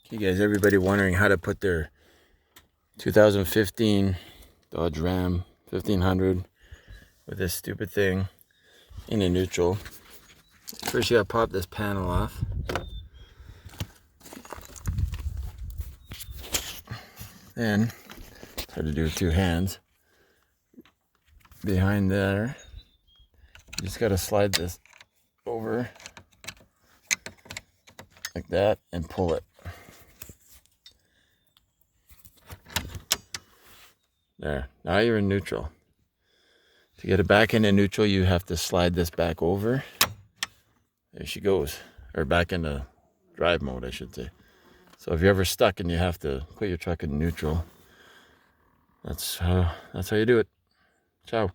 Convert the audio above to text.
Okay guys, everybody wondering how to put their 2015 Dodge Ram 1500 with this stupid thing into neutral. First you gotta pop this panel off. Then, it's hard to do with two hands. Behind there, you just gotta slide this over like that and pull it. There, now you're in neutral. To get it back into neutral, you have to slide this back over. There she goes. Or back into drive mode, I should say. So if you're ever stuck and you have to put your truck in neutral, that's how you do it. Ciao.